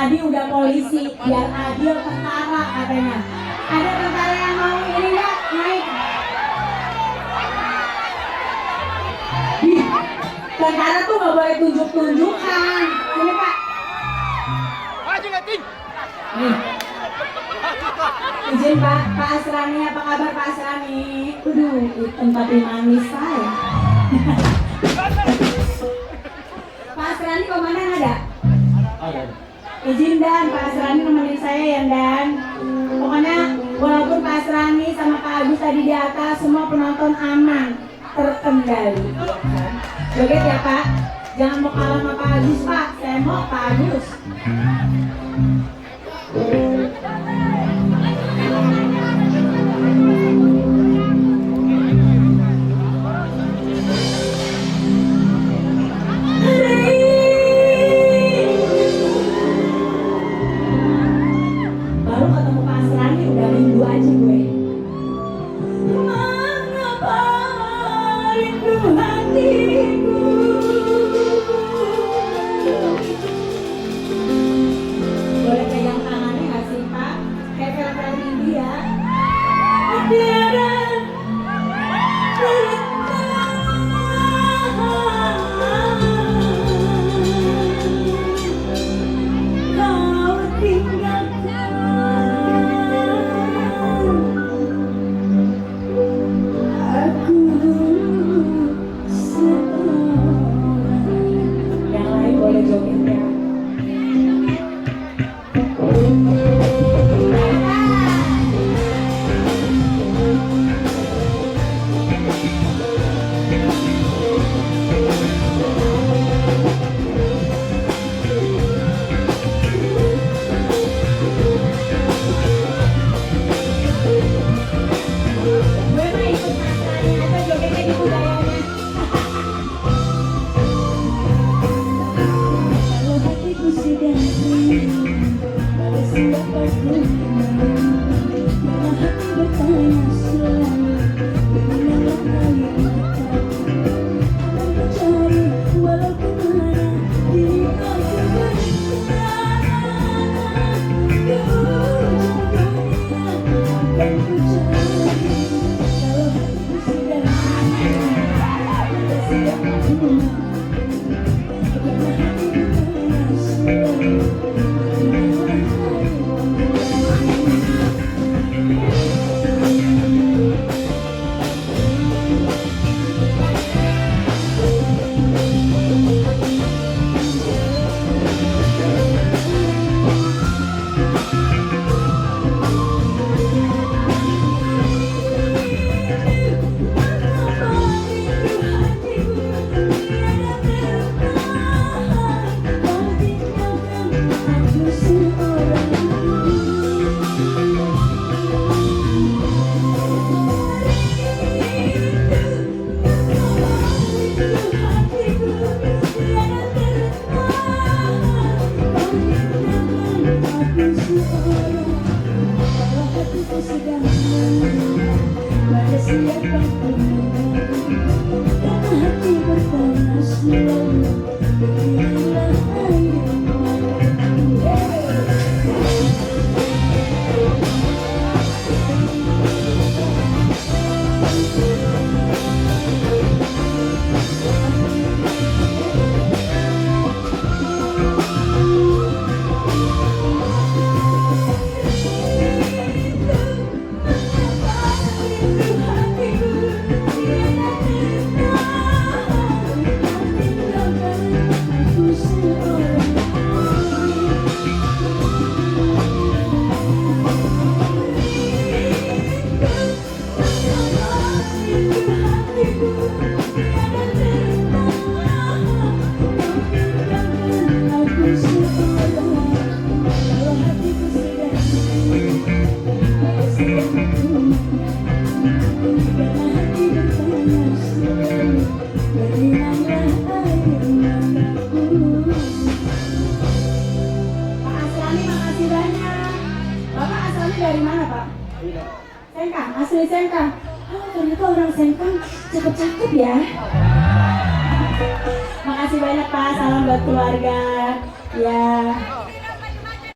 tadi udah polisi, biar adil tentara katanya. Ada tentara yang mau ini nggak naik? Tentara tuh nggak boleh tunjuk-tunjukkan. Ini Pak. Maju Latin. Nih. Izin Pak, Pak Asrani, apa kabar Pak Asrani? Tempat manis saya. Pak Asrani komandan ada? Ada. Izin Dan, Pak Asrani nemenin saya ya Dan. Pokoknya walaupun Pak Asrani sama Pak Agus tadi di atas, semua penonton aman, terkendali. Joget ya Pak, jangan mau kalah sama Pak Agus Pak, saya mau Pak Agus. Baru ketemu Pak Asrani udah rindu aja gue. Mengapa rindu hatiku? Boleh pegang tangannya nggak sih Pak? Kayak film-film India. Tiada kau tinggalkan aku seorang. Yang lain boleh joget ya. Gue mah ikut masanya aja jogetnya di budayanya. Kalau hatiku sedang rindu pada siapa ku karena hati bertanya selalu bagaimana kalian mataku akan ku cari walau kemana diri aku akan ku cari. Kalau hatiku sedang rindu pada siapa ku karena hati bertanya selalu bagaimana dari mana Pak? Sengkang, asli Sengkang. Oh ternyata orang Sengkang cakep-cakep ya. Makasih banyak Pak, salam buat keluarga. Ya.